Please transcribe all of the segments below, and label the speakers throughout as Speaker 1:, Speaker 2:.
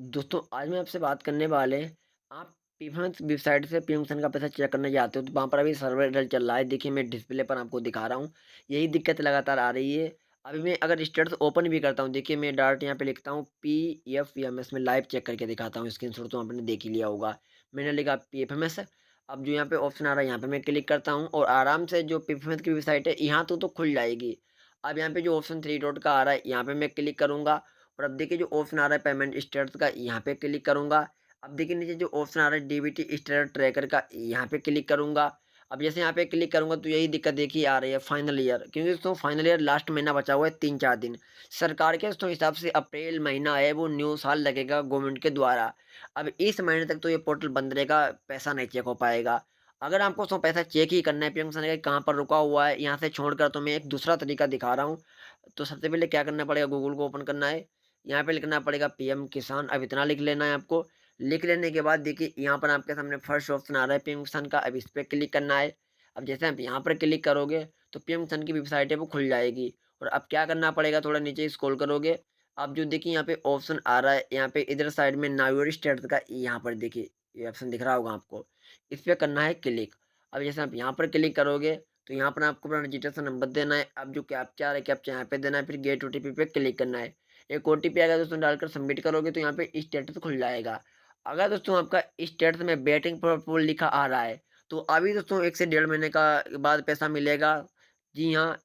Speaker 1: दोस्तों, आज मैं आपसे बात करने वाले आप पीएफएमएस वेबसाइट से पीएम-किसान का पैसा चेक करने जाते हो, तो वहाँ पर अभी सर्वर एरर चल रहा है। देखिए, मैं डिस्प्ले पर आपको दिखा रहा हूँ। यही दिक्कत लगातार आ रही है। अभी मैं अगर स्टेटस ओपन भी करता हूँ, देखिए मैं डायरेक्ट यहाँ पे लिखता हूँ पीएफएमएस में लाइव चेक करके दिखाता हूँ। स्क्रीनशॉट तो आपने देख ही लिया होगा। मैंने लिखा पीएफएमएस। अब जो यहाँ पे ऑप्शन आ रहा है, यहाँ पे मैं क्लिक करता हूँ और आराम से जो पीएफएमएस की वेबसाइट है, यहाँ तो खुल जाएगी। अब यहाँ पे जो ऑप्शन 3 डॉट का आ रहा है, यहाँ पे मैं क्लिक करूँगा और अब देखिए जो ऑप्शन आ रहा है पेमेंट स्टेटस का, यहाँ पे क्लिक करूँगा। अब देखिए नीचे जो ऑप्शन आ रहा है डीबीटी स्टेटस ट्रैकर का, यहाँ पे क्लिक करूँगा। अब जैसे यहाँ पे क्लिक करूँगा तो यही दिक्कत देखिए आ रही है फाइनल ईयर, क्योंकि दोस्तों फाइनल ईयर लास्ट महीना बचा हुआ है 3-4 दिन। सरकार के दोस्तों हिसाब से अप्रैल महीना है वो न्यू साल लगेगा गवर्नमेंट के द्वारा। अब इस महीने तक तो ये पोर्टल बंद रहेगा, पैसा नहीं चेक हो पाएगा। अगर आपको दोस्तों पैसा चेक ही करना है, पीएम किसान का कहाँ पर रुका हुआ है, यहाँ से छोड़कर तो मैं एक दूसरा तरीका दिखा रहा हूँ। तो सबसे पहले क्या करना पड़ेगा, गूगल को ओपन करना है। यहाँ पे लिखना पड़ेगा पीएम किसान, अब इतना लिख लेना है आपको। लिख लेने के बाद देखिए यहाँ पर आपके सामने फर्स्ट ऑप्शन आ रहा है पीएम किसान का, अब इस पे क्लिक करना है। अब जैसे आप यहाँ पर क्लिक करोगे तो पीएम किसान की वेबसाइट है वो खुल जाएगी। और अब क्या करना पड़ेगा, थोड़ा नीचे स्क्रॉल करोगे। अब जो देखिए यहाँ पे ऑप्शन आ रहा है, यहाँ पे इधर साइड में नाउ योर स्टेटस का, यहाँ पर देखिए ये ऑप्शन दिख रहा होगा आपको। इस पे करना है क्लिक। अब जैसे आप यहाँ पर क्लिक करोगे तो यहाँ पर आपको अपना रजिस्ट्रेशन नंबर देना है। अब जो कैप्चा आ रहा है, कैप्चा यहाँ पे देना है, फिर गेट ओटीपी पे क्लिक करना है। एक ओटीपी आएगा दोस्तों, डालकर सबमिट करोगे तो यहाँ पे स्टेटस खुल जाएगा। अगर दोस्तों आपका स्टेटस में वेटिंग फॉर अप्रूवल लिखा आ रहा है, तो अभी दोस्तों 1 से डेढ़ महीने का बाद पैसा मिलेगा। जी हाँ,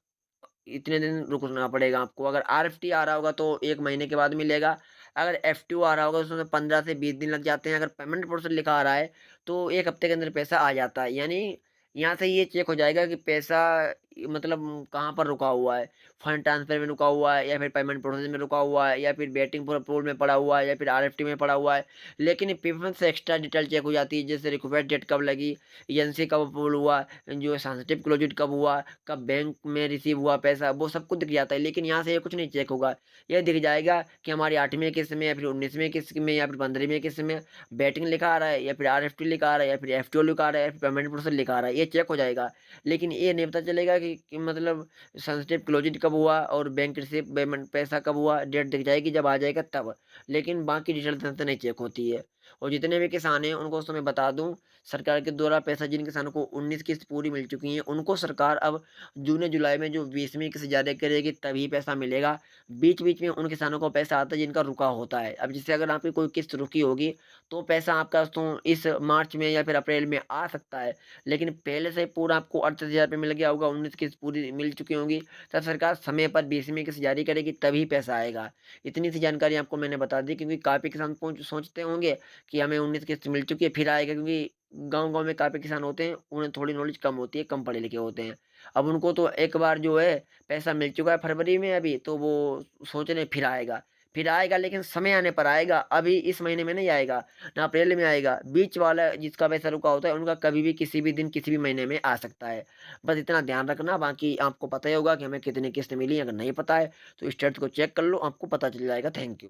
Speaker 1: इतने दिन रुकना पड़ेगा आपको। अगर आरएफटी आ रहा होगा तो 1 महीने के बाद मिलेगा। अगर एफटीओ आ रहा होगा तो उसमें 15 से 20 दिन लग जाते हैं। अगर पेमेंट प्रोसेस लिखा आ रहा है तो 1 हफ्ते के अंदर पैसा आ जाता है। यानी यहाँ से ये चेक हो जाएगा कि पैसा मतलब कहाँ पर रुका हुआ है। फंड ट्रांसफर में रुका हुआ है, या फिर पेमेंट प्रोसेस में रुका हुआ है, या फिर वेटिंग फॉर अप्रूवल में पड़ा हुआ है, या फिर आरएफटी में पड़ा हुआ है। लेकिन पेमेंट से एक्स्ट्रा डिटेल चेक हो जाती है, जैसे रिक्वेस्ट डेट कब लगी, एजेंसी कब अप्रूवल हुआ, जो सेंसिटिव क्लोज़िट कब हुआ, कब बैंक में रिसीव हुआ पैसा, वो सब कुछ दिख जाता है। लेकिन यहाँ से ये कुछ नहीं चेक होगा। ये दिख जाएगा कि हमारी 8वीं किस्त में, या फिर 19वीं किस्त में, या फिर 15वीं किस्त में वेटिंग लिखा आ रहा है, या फिर आरएफटी लिखा आ रहा है, या फिर एफटीओ लिखा आ रहा है, या फिर पेमेंट प्रोसेस लिखा आ रहा है। ये चेक हो जाएगा। लेकिन ये नहीं पता चलेगा कि मतलब सेंसिटिव क्लोज़िट कब हुआ और बैंक रिसीव पेमेंट पैसा कब हुआ, डेट दिख जाएगी जब आ जाएगा तब। लेकिन बाकी डिटेल ढंग से नहीं चेक होती है। और जितने भी किसान हैं उनको तो मैं बता दूँ, सरकार के द्वारा पैसा जिन किसानों को 19 किस्त पूरी मिल चुकी है, उनको सरकार अब जून-जुलाई में जो 20वीं किस्त जारी करेगी तभी पैसा मिलेगा। बीच-बीच में उन किसानों को पैसा आता है जिनका रुका होता है। अब जैसे अगर आपकी कोई किस्त रुकी होगी, तो पैसा आपका तो इस मार्च में या फिर अप्रैल में आ सकता है। लेकिन पहले से पूरा आपको 38,000 रुपए मिल गया होगा, 19 किस्त पूरी मिल चुकी होंगी, तब सरकार समय पर 20वीं किस्त जारी करेगी तभी पैसा आएगा। इतनी सी जानकारी आपको मैंने बता दी, क्योंकि काफ़ी किसान सोचते होंगे कि हमें 19 किस्त मिल चुकी है फिर आएगा, क्योंकि गाँव-गाँव में काफ़ी किसान होते हैं, उन्हें थोड़ी नॉलेज कम होती है, कम पढ़े लिखे होते हैं। अब उनको तो एक बार जो है पैसा मिल चुका है फरवरी में अभी, तो वो सोच रहे हैं फिर आएगा, लेकिन समय आने पर आएगा, अभी इस महीने में नहीं आएगा, ना अप्रैल में आएगा। बीच वाला जिसका पैसा रुका होता है उनका कभी भी किसी भी दिन किसी भी महीने में आ सकता है। बस इतना ध्यान रखना, बाकी आपको पता ही होगा कि हमें कितनी किस्त मिली। अगर नहीं पता है तो स्टेटस को चेक कर लो, आपको पता चल जाएगा। Thank you.